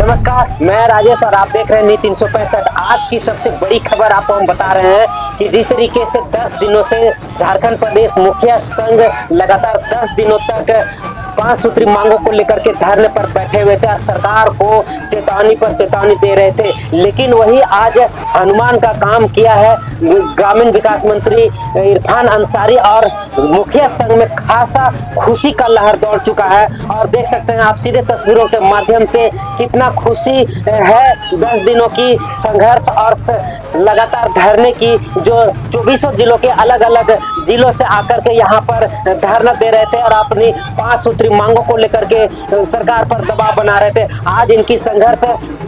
नमस्कार, मैं राजेश और आप देख रहे हैं नी 365। आज की सबसे बड़ी खबर आपको हम बता रहे हैं कि जिस तरीके से 10 दिनों से झारखंड प्रदेश मुखिया संघ लगातार 10 दिनों तक 5 सूत्री मांगों को लेकर के धरने पर बैठे हुए थे और सरकार को चेतावनी पर चेतावनी दे रहे थे, लेकिन वही आज हनुमान का काम किया है ग्रामीण विकास मंत्री इरफान अंसारी और मुखिया संघ में खासा खुशी का लहर दौड़ चुका है। और देख सकते हैं आप सीधे तस्वीरों के माध्यम से कितना खुशी है 10 दिनों की संघर्ष और लगातार धरने की, जो 24 जिलों के अलग अलग जिलों से आकर के यहाँ पर धरना दे रहे थे और अपनी 5 सूत्री मांगों को लेकर के सरकार पर दबाव बना रहे थे। आज इनकी संघर्ष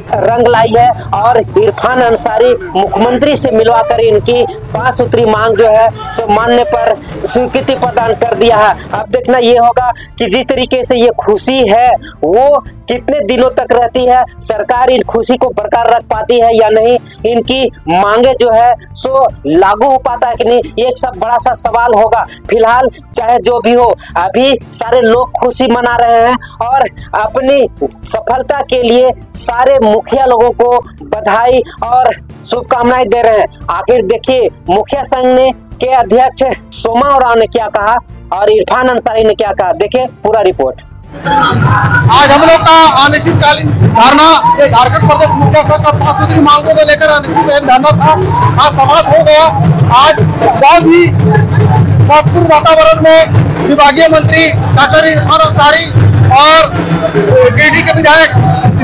रंग लाई है और इरफान अंसारी मुख्यमंत्री से मिलवाकर इनकी 5 सूत्री मांग जो है सो मानने पर स्वीकृति प्रदान कर दिया है। अब देखना ये होगा कि जिस तरीके से ये खुशी है वो कितने दिनों तक रहती है, सरकार इन खुशी को बरकरार रख पाती है या नहीं, इनकी मांगे जो है सो लागू हो पाता है कि नहीं, ये एक सब बड़ा सा सवाल होगा। फिलहाल चाहे जो भी हो, अभी सारे लोग खुशी मना रहे हैं और अपनी सफलता के लिए सारे मुखिया लोगों को बधाई और शुभकामनाएं दे रहे हैं। आखिर देखिए मुखिया संघ ने के अध्यक्ष सोमा उरांव ने क्या कहा और इरफान अंसारी ने क्या कहा, देखिए पूरा रिपोर्ट। आज हम लोग का अनिश्चितकालीन धरना झारखंड प्रदेश मुखिया संघ का 5 सूत्री मांगों को लेकर अनिश्चितकालीन धरना था, आज समाप्त हो गया। आज बहुत ही महत्वपूर्ण वातावरण में विभागीय मंत्री डॉक्टर इरफान अंसारी और गिरिडीह के विधायक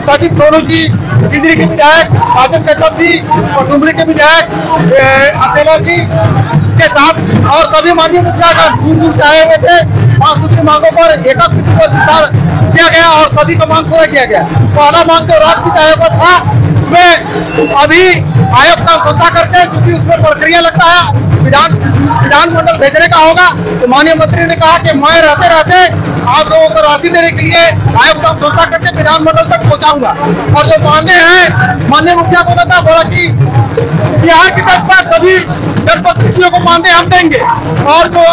सचिव सोनू जी, खिजरी के विधायक राजन कच्छप जी और डुमरी के विधायक अकेला जी के साथ और सभी माननीय मुखियागण दूर दूर से आए हुए थे। 5 सूत्री मांगों पर एकत्रित पर विचार किया गया और सभी का मांग पूरा किया गया। पहला मांग जो राष्ट्रपति आयोग का था उसमें अभी आयोग से घोषणा करके, क्योंकि उसमें प्रक्रिया लगता है, विधानमंडल भेजने का होगा, तो माननीय मंत्री ने कहा कि मैं रहते रहते आप लोगों को राशि देने के लिए आयोग से घोषणा करके विधानमंडल तक पहुंचाऊंगा। और जो मांगे हैं माननीय मुखिया को नेता बोला कि बिहार की तर्ज पर सभी जनप्रतिनिधियों को मांगे हम देंगे। और जो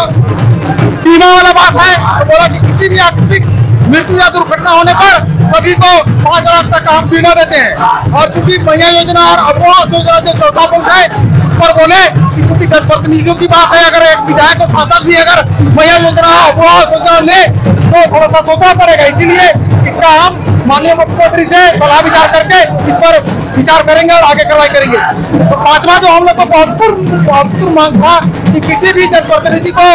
बीमा वाला बात है तो बोला कि किसी भी आकस्मिक मृत्यु या दुर्घटना होने पर सभी को 5 लाख तक हम बीमा देते हैं। और चूंकि महिला योजना और आवास योजना जो चौथा पॉइंट है उस पर बोले कि चूंकि जनप्रतिनिधियों की बात है, अगर एक विधायक और सांसद भी अगर महिला योजना आवास योजना ले तो थोड़ा सा सोचना पड़ेगा, इसीलिए इसका हम माननीय मुख्यमंत्री से सलाह विचार करके इस पर विचार करेंगे और आगे कार्रवाई करेंगे। तो 5वां जो हम लोग को महत्वपूर्ण मांग था कि किसी भी जनप्रतिनिधि को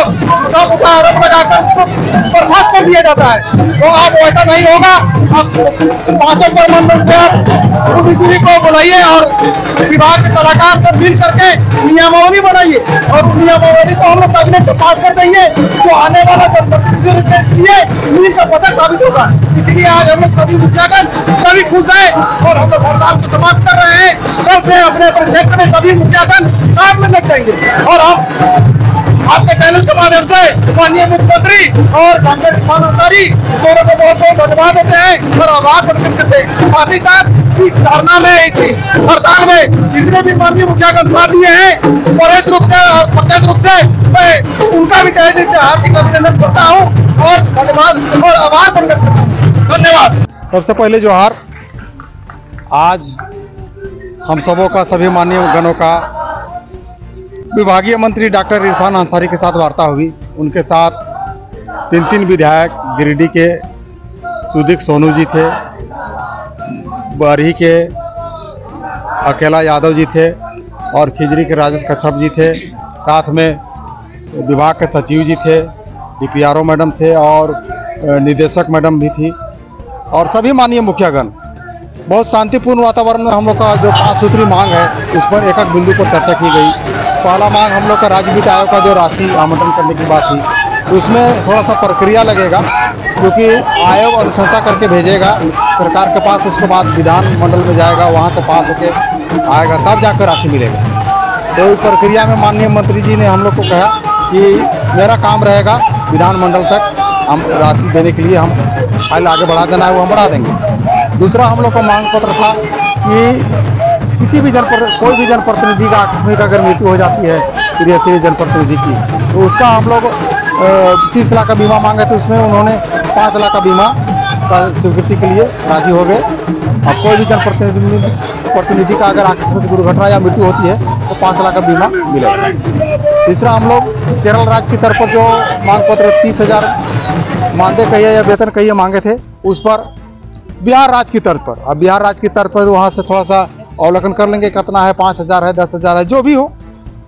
छोटा आरोप लगाकर उसको बर्खास्त कर दिया जाता है, तो अब ऐसा नहीं होगा। अब 5 प्रमंडल से आप उस स्थिति को बुलाइए और विभाग के सलाहकार से मिल करके नियमावली बनाइए और उस नियमावली को हम लोग कैबिनेट में पास कर देंगे, जो आने वाला जनप्रतिनिधियों के लिए मील का पता साबित होगा। इसलिए आज हम लोग सभी मुखियागण सभी खुश है और हम लोग हड़ताल को समाप्त कर रहे हैं। कल से अपने क्षेत्र में सभी मुखियागण काम में लग जाएंगे और हम आपके चैनल के माध्यम से माननीय मुख्यमंत्री और डॉक्टर इरफान अंसारी दोनों को बहुत बहुत धन्यवाद देते हैं और आभार प्रकट करते हैं। साथ ही साथ इस धरना में, इस हड़ताल में जितने भी माननीय मुखियागण साथ दिए हैं परोक्ष रूप से और प्रत्यक्ष रूप से मैं उनका भी तहे दिल से हार्दिक अभिनंदन करता हूँ और धन्यवाद और आभार प्रकट करता हूँ। धन्यवाद। सबसे पहले जोहार। आज हम सबों का, सभी माननीय गणों का विभागीय मंत्री डॉक्टर इरफान अंसारी के साथ वार्ता हुई। उनके साथ 3 विधायक गिरिडीह के सुदीक सोनू जी थे, बरही के अकेला यादव जी थे और खिजरी के राजेश कच्छप जी थे। साथ में विभाग के सचिव जी थे, DPRO मैडम थे और निदेशक मैडम भी थी और सभी माननीय मुखियागण। बहुत शांतिपूर्ण वातावरण में हम लोग का जो 5 सूत्री मांग है उस पर एक बिंदु पर चर्चा की गई। पहला मांग हम लोग का राज्य वित्त आयोग का जो राशि आवंटन करने की बात थी, उसमें थोड़ा सा प्रक्रिया लगेगा, क्योंकि आयोग अनुशंसा करके भेजेगा सरकार के पास, उसके बाद विधानमंडल में जाएगा, वहाँ से पास होके आएगा, तब जाकर राशि मिलेगा। तो इस प्रक्रिया में माननीय मंत्री जी ने हम लोग को कहा कि मेरा काम रहेगा विधानमंडल तक हम राशि देने के लिए, हम फाइल आगे बढ़ा देना है वो हम बढ़ा देंगे। दूसरा हम लोग का मांग पत्र था कि किसी भी कोई भी जनप्रतिनिधि का आकस्मिक अगर मृत्यु हो जाती है प्रिय जनप्रतिनिधि की, तो उसका हम लोग 30 लाख का बीमा मांगे थे, उसमें उन्होंने 5 लाख का बीमा का स्वीकृति के लिए राजी हो गए। अब कोई भी जनप्रतिनिधि का अगर आकस्मिक दुर्घटना या मृत्यु होती है तो 5 लाख का बीमा मिलेगा। तीसरा, हम लोग केरल राज्य की तरफ पर जो मांग पत्र 30,000 मानदेय कहिए या वेतन कहिए मांगे थे, उस पर बिहार राज्य की तर्ज पर, अब बिहार राज्य की तर्ज पर वहाँ से थोड़ा सा अवलोकन कर लेंगे, कितना है, 5,000 है, 10,000 है, जो भी हो,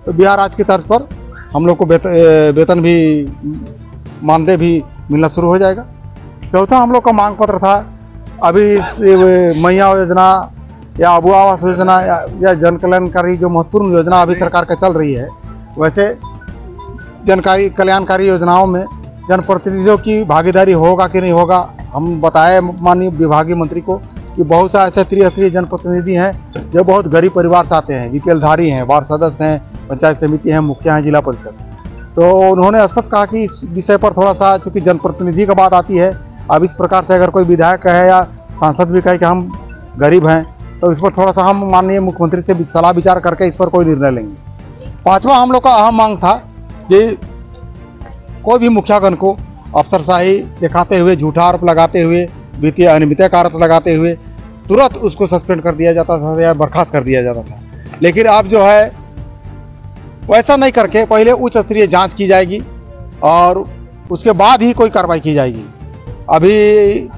तो बिहार राज्य की तर्ज पर हम लोग को वेतन भी, मानदेय भी मिलना शुरू हो जाएगा। चौथा हम लोग का मांग पत्र था, अभी मैया योजना या अबू आवास योजना या जन कल्याणकारी जो महत्वपूर्ण योजना अभी सरकार का चल रही है, वैसे कल्याणकारी योजनाओं में जनप्रतिनिधियों की भागीदारी होगा कि नहीं होगा। हम बताए माननीय विभागीय मंत्री को कि बहुत सा ऐसे त्रिस्तरीय जनप्रतिनिधि हैं जो बहुत गरीब परिवार से आते हैं, बीपीएलधारी हैं, वार्ड सदस्य हैं, पंचायत समिति हैं, मुखिया हैं, जिला परिषद। तो उन्होंने स्पष्ट कहा कि इस विषय पर थोड़ा सा, चूँकि जनप्रतिनिधि का बात आती है, अब इस प्रकार से अगर कोई विधायक कहे या सांसद भी कहे कि हम गरीब हैं, तो इस पर थोड़ा सा हम माननीय मुख्यमंत्री से सलाह विचार करके इस पर कोई निर्णय लेंगे। पांचवा हम लोग का अहम मांग था कि कोई भी मुखियागण को अफसरशाही दिखाते हुए, झूठा आरोप लगाते हुए, वित्तीय अनियमितता का आरोप लगाते हुए तुरंत उसको सस्पेंड कर दिया जाता था या बर्खास्त कर दिया जाता था। लेकिन अब जो है वैसा नहीं करके पहले उच्च स्तरीय जांच की जाएगी और उसके बाद ही कोई कार्रवाई की जाएगी। अभी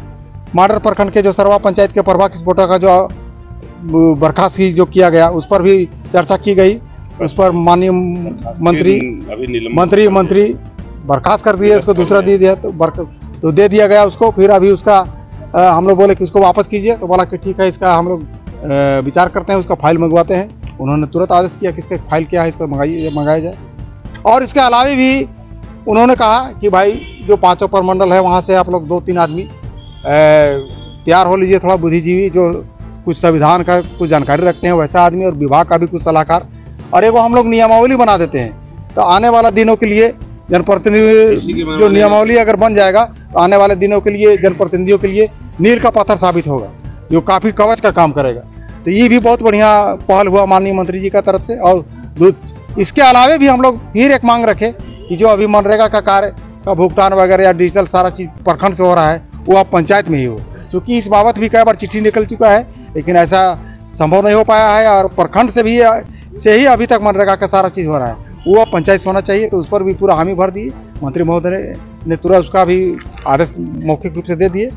माडर प्रखंड के जो सरवा पंचायत के प्रभा किस्पोटा का जो बर्खास्त जो किया गया, उस पर भी चर्चा की गई। उस पर माननीय मंत्री बर्खास्त कर दिए, उसको दूसरा दे दिया, तो दे दिया गया उसको। फिर अभी उसका हम लोग बोले कि उसको वापस कीजिए, तो बोला कि ठीक है, इसका हम लोग विचार करते हैं, उसका फाइल मंगवाते हैं। उन्होंने तुरंत आदेश किया कि इसका फाइल क्या है, इसको मंगाया जाए। और इसके अलावा भी उन्होंने कहा कि भाई जो 5 प्रमंडल है वहाँ से आप लोग 2-3 आदमी तैयार हो लीजिए, थोड़ा बुद्धिजीवी, जो कुछ संविधान का कुछ जानकारी रखते हैं वैसा आदमी, और विभाग का भी कुछ सलाहकार, और एगो हम लोग नियमावली बना देते हैं। तो आने वाला दिनों के लिए जनप्रतिनिधि जो नियमावली अगर बन जाएगा, तो आने वाले दिनों के लिए जनप्रतिनिधियों के लिए मील का पत्थर साबित होगा, जो काफ़ी कवच का काम करेगा। तो ये भी बहुत बढ़िया पहल हुआ माननीय मंत्री जी का तरफ से। और इसके अलावा भी हम लोग फिर एक मांग रखे कि जो अभी मनरेगा का कार्य का भुगतान वगैरह या डिजिटल सारा चीज़ प्रखंड से हो रहा है, वो अब पंचायत में ही हो, क्योंकि इस बाबत भी कई बार चिट्ठी निकल चुका है, लेकिन ऐसा संभव नहीं हो पाया है। और प्रखंड से ही अभी तक मनरेगा का सारा चीज़ हो रहा है, वो अब पंचायत से होना चाहिए। तो उस पर भी पूरा हामी भर दिए, मंत्री महोदय ने तुरंत उसका भी आदेश मौखिक रूप से दे दिए।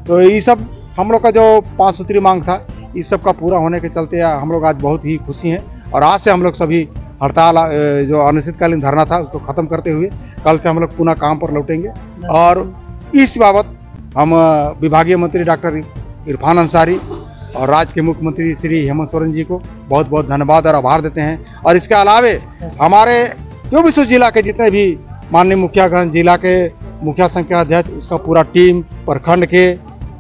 तो ये सब हम लोग का जो 5 सूत्री मांग था, इस सब का पूरा होने के चलते हम लोग आज बहुत ही खुशी हैं। और आज से हम लोग सभी हड़ताल, जो अनिश्चितकालीन धरना था, उसको ख़त्म करते हुए कल से हम लोग पुनः काम पर लौटेंगे। और इस बाबत हम विभागीय मंत्री डॉक्टर इरफान अंसारी और राज्य के मुख्यमंत्री श्री हेमंत सोरेन जी को बहुत बहुत धन्यवाद और आभार देते हैं। और इसके अलावे हमारे जो भी जिला के जितने भी माननीय मुखियागण, जिला के मुखिया संघ के अध्यक्ष, उसका पूरा टीम, प्रखंड के,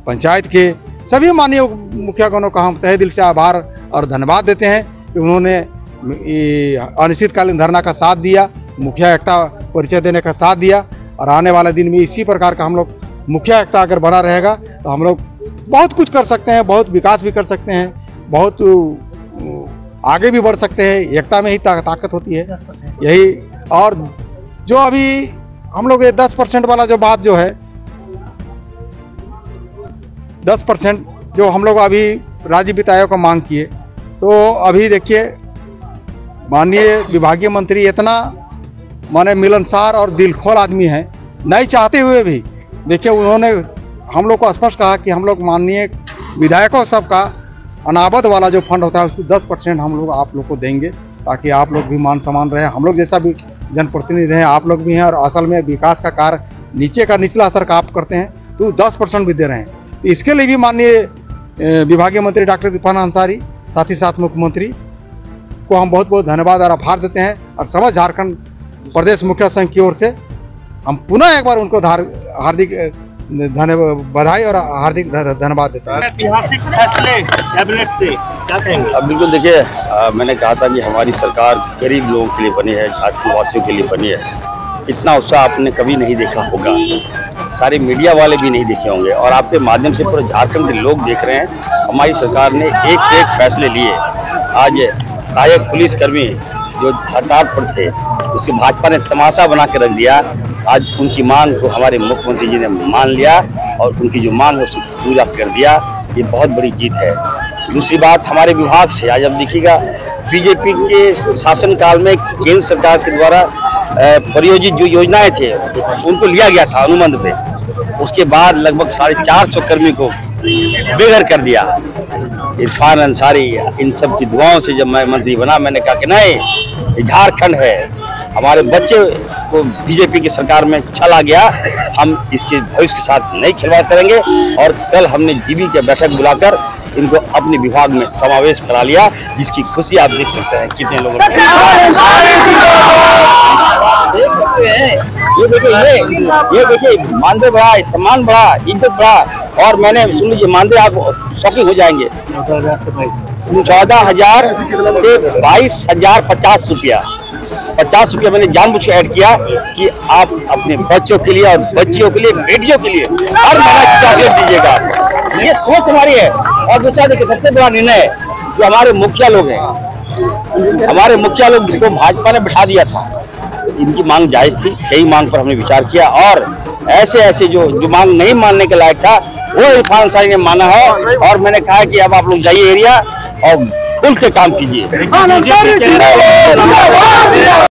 पंचायत के सभी माननीय मुखियागणों का हम तहे दिल से आभार और धन्यवाद देते हैं कि उन्होंने अनिश्चितकालीन धरना का साथ दिया, मुखिया एकता परिचय देने का साथ दिया। और आने वाले दिन में इसी प्रकार का हम लोग मुखिया एकता अगर बना रहेगा तो हम लोग बहुत कुछ कर सकते हैं, बहुत विकास भी कर सकते हैं, बहुत आगे भी बढ़ सकते हैं। एकता में ही ताकत होती है यही। और जो अभी हम लोग ये 10% वाला जो बात जो है, 10% जो हम लोग अभी राज्य वित्त आयोग का मांग किए, तो अभी देखिए माननीय विभागीय मंत्री इतना माने मिलनसार और दिलखोल आदमी हैं, नहीं चाहते हुए भी देखिए उन्होंने हम लोग को स्पष्ट कहा कि हम लोग माननीय विधायकों सबका अनाबद वाला जो फंड होता है उसको 10% हम लोग आप लोग को देंगे, ताकि आप लोग भी मान सम्मान रहे। हम लोग जैसा भी जनप्रतिनिधि हैं, आप लोग भी हैं, और असल में विकास का कार्य नीचे का निचला स्तर का आप करते हैं, तो 10% भी दे रहे हैं। तो इसके लिए भी माननीय विभागीय मंत्री डॉक्टर इरफान अंसारी, साथ ही साथ मुख्यमंत्री को हम बहुत बहुत धन्यवाद और आभार देते हैं। और समस्त झारखंड प्रदेश मुखिया संघ की ओर से हम पुनः एक बार उनको हार्दिक बधाई और हार्दिक धन्यवाद देते हैं। ऐतिहासिक फैसले कैबिनेट से क्या कहेंगे? अब बिल्कुल देखिए, मैंने कहा था कि हमारी सरकार गरीब लोगों के लिए बनी है, झारखंड वासियों के लिए बनी है। इतना उत्साह आपने कभी नहीं देखा होगा, सारे मीडिया वाले भी नहीं देखे होंगे, और आपके माध्यम से पूरे झारखंड के लोग देख रहे हैं। हमारी सरकार ने एक से एक फैसले लिए। आज सहायक पुलिसकर्मी जो हड़ताल पर थे, उसके भाजपा ने तमाशा बना के रख दिया। आज उनकी मांग को हमारे मुख्यमंत्री जी ने मान लिया और उनकी जो मांग है उसको पूरा कर दिया। ये बहुत बड़ी जीत है। दूसरी बात, हमारे विभाग से आज आप देखिएगा, बीजेपी के शासनकाल में केंद्र सरकार के द्वारा परियोजित जो योजनाएं थे उनको लिया गया था अनुबंध पे, उसके बाद लगभग 450 कर्मी को बेघर कर दिया। इरफान अंसारी इन सब की दुआओं से जब मैं मंत्री बना, मैंने कहा कि नहीं, ये झारखंड है, हमारे बच्चे को बीजेपी की सरकार में चला गया, हम इसके भविष्य के साथ नहीं खिलवाड़ करेंगे। और कल हमने जीबी की बैठक बुलाकर इनको अपने विभाग में समावेश करा लिया, जिसकी खुशी आप देख सकते हैं कितने लोगों ने। ये देखिए मानदेय बढ़ा, सम्मान बढ़ा, इज्जत बढ़ा। और मैंने सुन लीजिए, मानदेय आप शौकीन हो जाएंगे, 14,000 से 22,000 50 रुपया। 50 रुपया मैंने जानबूझ के ऐड किया कि आप अपने बच्चों के लिए और बच्चियों के लिए, बेटियों के लिए हर महीना चॉकलेट दीजिएगा। ये सोच हमारी है। और दूसरा देखिए, सबसे बड़ा निर्णय जो हमारे मुखिया लोग हैं, हमारे मुखिया लोग को भाजपा ने बिठा दिया था, इनकी मांग जायज थी, कई मांग पर हमने विचार किया और ऐसे जो मांग नहीं मानने के लायक था वो इरफान अंसारी ने माना है। और मैंने कहा कि अब आप लोग जाइए एरिया और खुल के काम कीजिए।